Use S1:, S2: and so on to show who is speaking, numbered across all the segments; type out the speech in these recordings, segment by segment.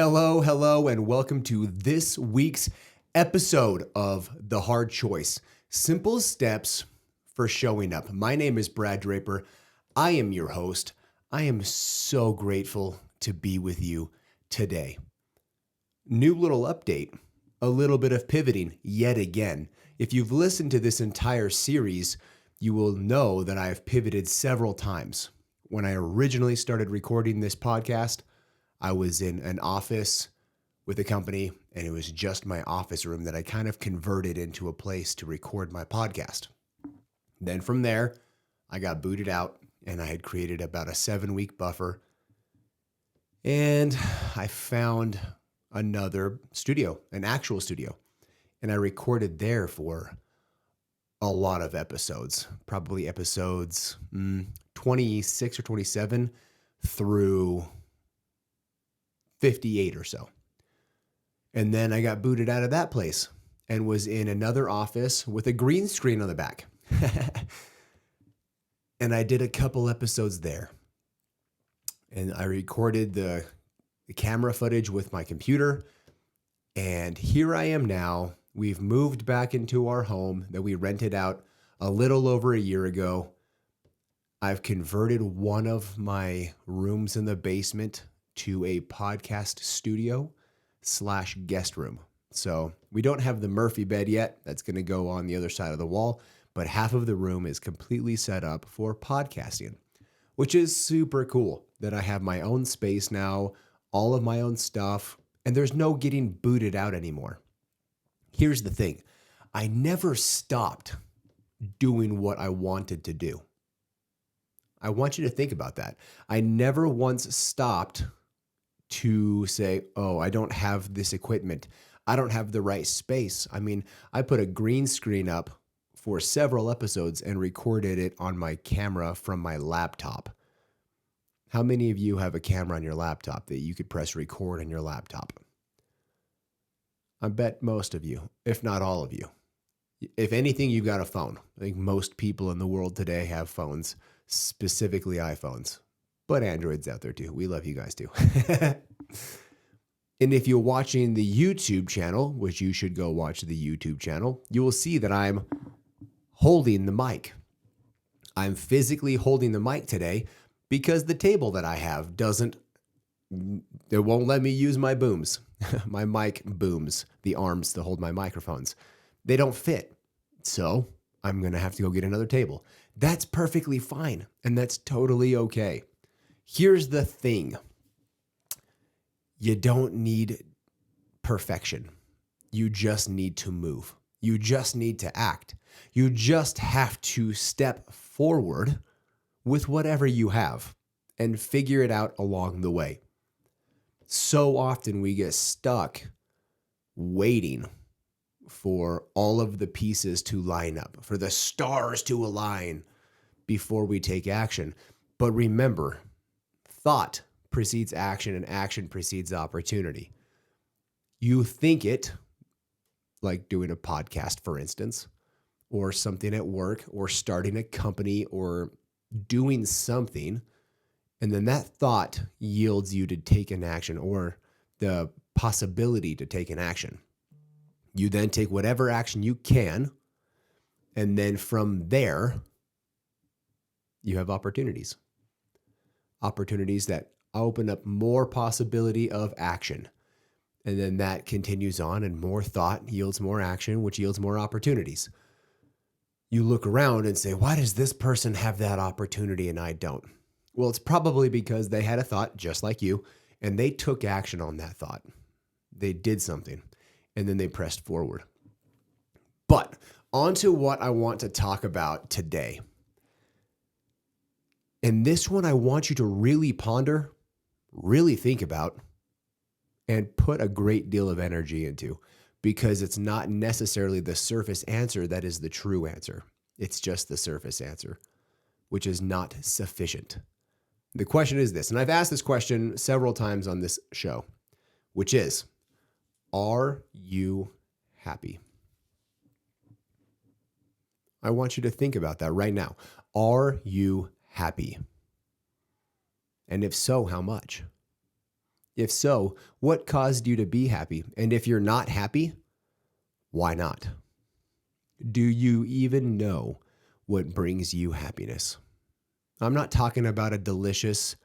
S1: Hello, and welcome to this week's episode of The Hard Choice. Simple steps for showing up. My name is Brad Draper. I am your host. I am so grateful to be with you today. New little update, a little bit of pivoting yet again. If you've listened to this entire series, you will know that I have pivoted several times. When I originally started recording this podcast, I was in an office with a company, and it was just my office room that I kind of converted into a place to record my podcast. Then from there, I got booted out, and I had created about a 7-week buffer, and I found another studio, an actual studio, and I recorded there for a lot of episodes, probably episodes 26 or 27 through 58 or so. And then I got booted out of that place and was in another office with a green screen on the back. And I did a couple episodes there. And I recorded the camera footage with my computer. And here I am now. We've moved back into our home that we rented out a little over a year ago. I've converted one of my rooms in the basement to a podcast studio / guest room. So we don't have the Murphy bed yet. That's going to go on the other side of the wall, but half of the room is completely set up for podcasting, which is super cool that I have my own space now, all of my own stuff, and there's no getting booted out anymore. Here's the thing. I never stopped doing what I wanted to do. I want you to think about that. I never once stopped to say, oh, I don't have this equipment. I don't have the right space. I mean, I put a green screen up for several episodes and recorded it on my camera from my laptop. How many of you have a camera on your laptop that you could press record on your laptop? I bet most of you, if not all of you. If anything, you've got a phone. I think most people in the world today have phones, specifically iPhones. But Android's out there too. We love you guys too. And if you're watching the YouTube channel, which you should go watch the YouTube channel, you will see that I'm holding the mic. I'm physically holding the mic today because the table that I have it won't let me use my booms. My mic booms, the arms to hold my microphones. They don't fit. So I'm going to have to go get another table. That's perfectly fine. And that's totally okay. Here's the thing. You don't need perfection. You just need to move. You just need to act. You just have to step forward with whatever you have and figure it out along the way. So often we get stuck waiting for all of the pieces to line up, for the stars to align before we take action. But remember, thought precedes action and action precedes opportunity. You think it, like doing a podcast, for instance, or something at work, or starting a company, or doing something, and then that thought yields you to take an action or the possibility to take an action. You then take whatever action you can, and then from there, you have opportunities. Opportunities that open up more possibility of action. And then that continues on, and more thought yields more action, which yields more opportunities. You look around and say, why does this person have that opportunity and I don't? Well, it's probably because they had a thought just like you, and they took action on that thought. They did something, and then they pressed forward. But on to what I want to talk about today. And this one I want you to really ponder, really think about, and put a great deal of energy into, because it's not necessarily the surface answer that is the true answer. It's just the surface answer, which is not sufficient. The question is this, and I've asked this question several times on this show, which is, are you happy? I want you to think about that right now. Are you happy? And if so, how much? If so, what caused you to be happy? And if you're not happy, why not? Do you even know what brings you happiness? I'm not talking about a delicious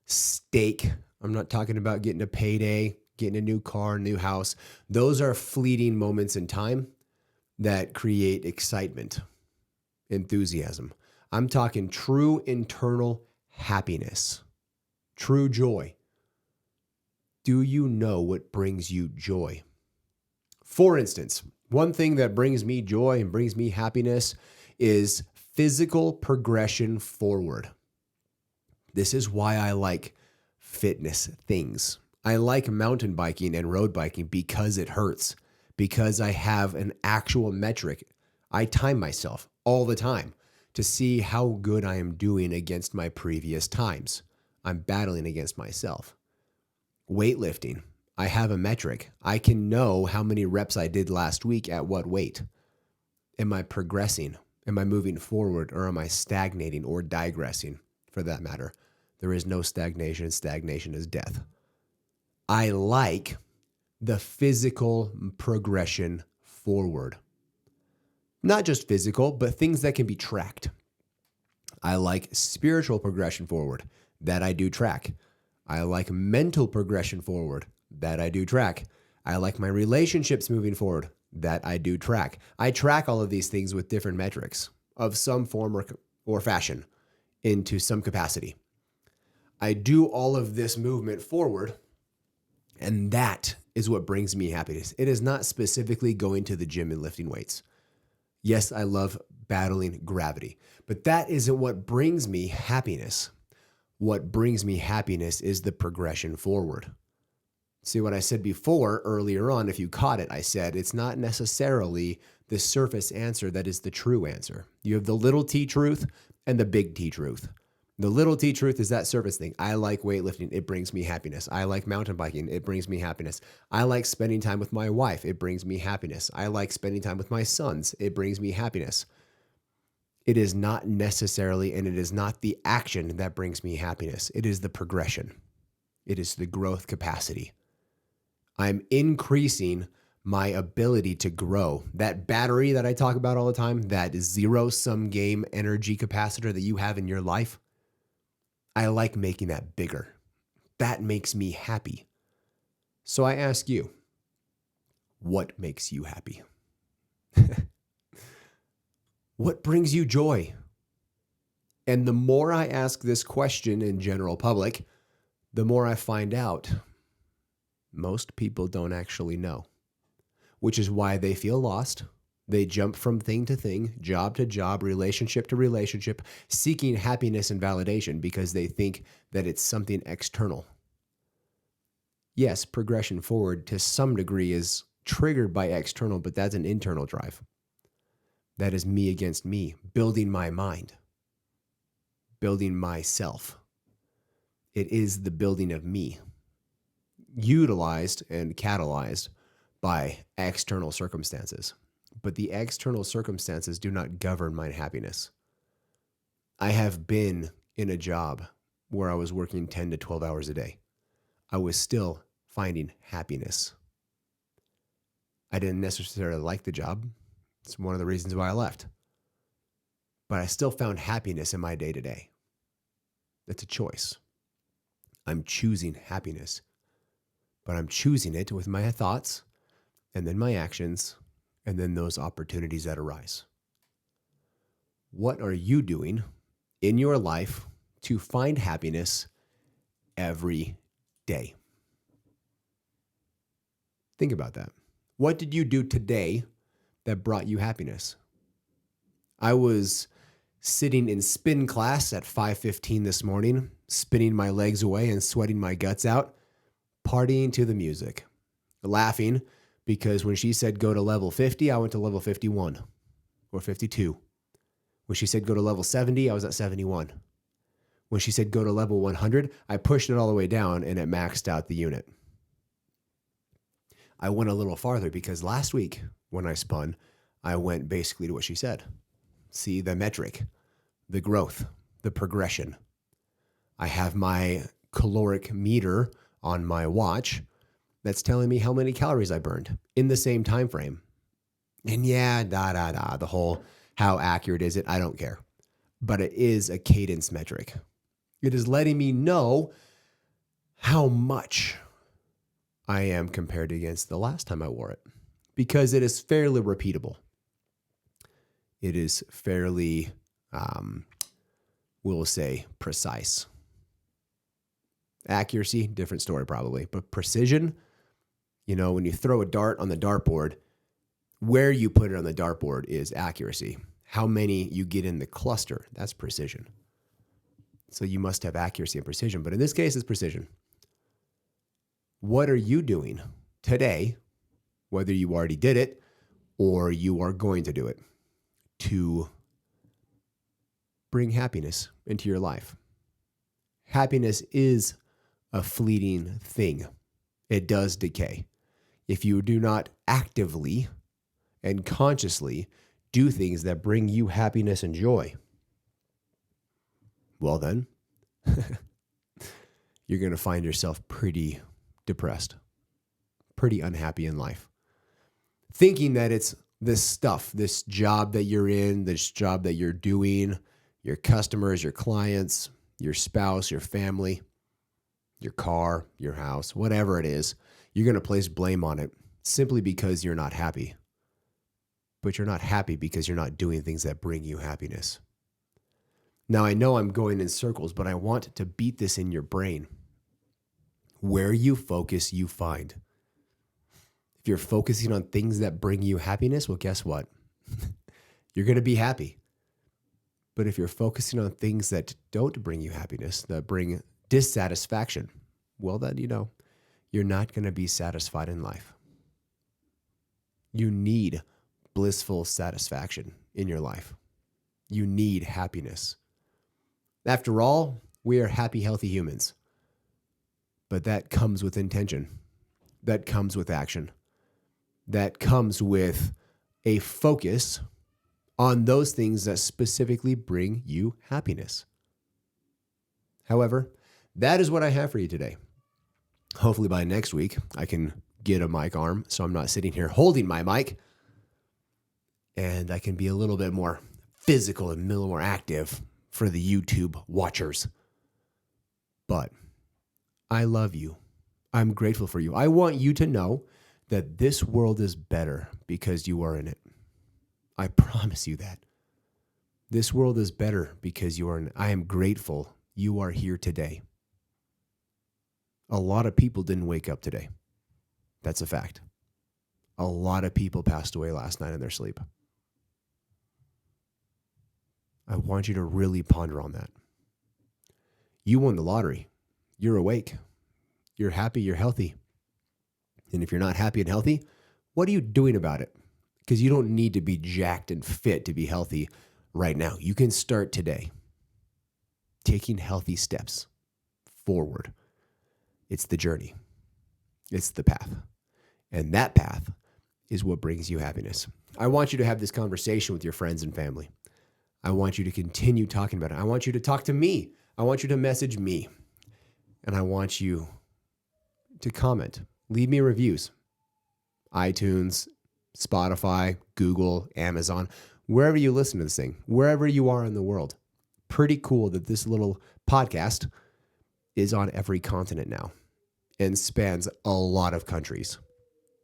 S1: steak. I'm not talking about getting a payday, getting a new car, new house. Those are fleeting moments in time that create excitement, enthusiasm. I'm talking true internal happiness, true joy. Do you know what brings you joy? For instance, one thing that brings me joy and brings me happiness is physical progression forward. This is why I like fitness things. I like mountain biking and road biking because it hurts, because I have an actual metric. I time myself all the time to see how good I am doing against my previous times. I'm battling against myself. Weightlifting, I have a metric. I can know how many reps I did last week at what weight. Am I progressing? Am I moving forward, or am I stagnating or digressing for that matter? There is no stagnation. Stagnation is death. I like the physical progression forward. Not just physical, but things that can be tracked. I like spiritual progression forward. That I do track. I like mental progression forward. That I do track. I like my relationships moving forward. That I do track. I track all of these things with different metrics of some form or fashion into some capacity. I do all of this movement forward, and that is what brings me happiness. It is not specifically going to the gym and lifting weights. Yes, I love battling gravity, but that isn't what brings me happiness. What brings me happiness is the progression forward. See what I said before, earlier on, if you caught it, I said it's not necessarily the surface answer that is the true answer. You have the little t truth and the big T truth. The little t truth is that surface thing. I like weightlifting. It brings me happiness. I like mountain biking. It brings me happiness. I like spending time with my wife. It brings me happiness. I like spending time with my sons. It brings me happiness. It is not necessarily, and it is not the action that brings me happiness. It is the progression. It is the growth capacity. I'm increasing my ability to grow. That battery that I talk about all the time, that zero-sum game energy capacitor that you have in your life, I like making that bigger. That makes me happy. So I ask you, what makes you happy? What brings you joy? And the more I ask this question in general public, the more I find out most people don't actually know, which is why they feel lost. They jump from thing to thing, job to job, relationship to relationship, seeking happiness and validation because they think that it's something external. Yes, progression forward to some degree is triggered by external, but that's an internal drive. That is me against me, building my mind, building myself. It is the building of me, utilized and catalyzed by external circumstances. But the external circumstances do not govern my happiness. I have been in a job where I was working 10 to 12 hours a day. I was still finding happiness. I didn't necessarily like the job. It's one of the reasons why I left. But I still found happiness in my day-to-day. It's a choice. I'm choosing happiness. But I'm choosing it with my thoughts, and then my actions, and then those opportunities that arise. What are you doing in your life to find happiness every day? Think about that. What did you do today that brought you happiness? I was sitting in spin class at 5:15 this morning, spinning my legs away and sweating my guts out, partying to the music, laughing because when she said go to level 50, I went to level 51 or 52. When she said go to level 70, I was at 71. When she said go to level 100, I pushed it all the way down and it maxed out the unit. I went a little farther because last week when I spun, I went basically to what she said. See the metric, the growth, the progression. I have my caloric meter on my watch that's telling me how many calories I burned in the same time frame. And yeah, the whole how accurate is it? I don't care. But it is a cadence metric. It is letting me know how much I am compared against the last time I wore it, because it is fairly repeatable. It is fairly, we'll say, precise. Accuracy, different story probably, but precision, when you throw a dart on the dartboard, where you put it on the dartboard is accuracy. How many you get in the cluster, that's precision. So you must have accuracy and precision, but in this case, it's precision. What are you doing today, whether you already did it or you are going to do it, to bring happiness into your life? Happiness is a fleeting thing. It does decay. If you do not actively and consciously do things that bring you happiness and joy, well then, you're going to find yourself pretty depressed, pretty unhappy in life, thinking that it's this stuff, this job that you're in, this job that you're doing, your customers, your clients, your spouse, your family, your car, your house, whatever it is, you're going to place blame on it simply because you're not happy. But you're not happy because you're not doing things that bring you happiness. Now, I know I'm going in circles, but I want to beat this in your brain. Where you focus, you find. If you're focusing on things that bring you happiness, well, guess what? You're going to be happy. But if you're focusing on things that don't bring you happiness, that bring dissatisfaction, well, then, you're not going to be satisfied in life. You need blissful satisfaction in your life. You need happiness. After all, we are happy, healthy humans. But that comes with intention. That comes with action. That comes with a focus on those things that specifically bring you happiness. However, that is what I have for you today. Hopefully by next week, I can get a mic arm so I'm not sitting here holding my mic, and I can be a little bit more physical and a little more active for the YouTube watchers. But I love you. I'm grateful for you. I want you to know that this world is better because you are in it. I promise you that. This world is better because you are in it. I am grateful you are here today. A lot of people didn't wake up today. That's a fact. A lot of people passed away last night in their sleep. I want you to really ponder on that. You won the lottery. You're awake. You're happy. You're healthy. And if you're not happy and healthy, what are you doing about it? Because you don't need to be jacked and fit to be healthy right now. You can start today taking healthy steps forward. It's the journey. It's the path. And that path is what brings you happiness. I want you to have this conversation with your friends and family. I want you to continue talking about it. I want you to talk to me. I want you to message me. And I want you to comment. Leave me reviews. iTunes, Spotify, Google, Amazon, wherever you listen to this thing, wherever you are in the world. Pretty cool that this little podcast is on every continent now and spans a lot of countries.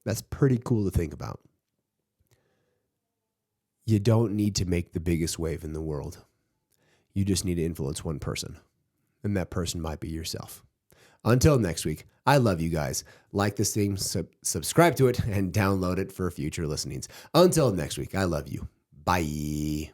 S1: That's pretty cool to think about. You don't need to make the biggest wave in the world. You just need to influence one person, and that person might be yourself. Until next week, I love you guys. Like this thing, subscribe to it, and download it for future listenings. Until next week, I love you. Bye.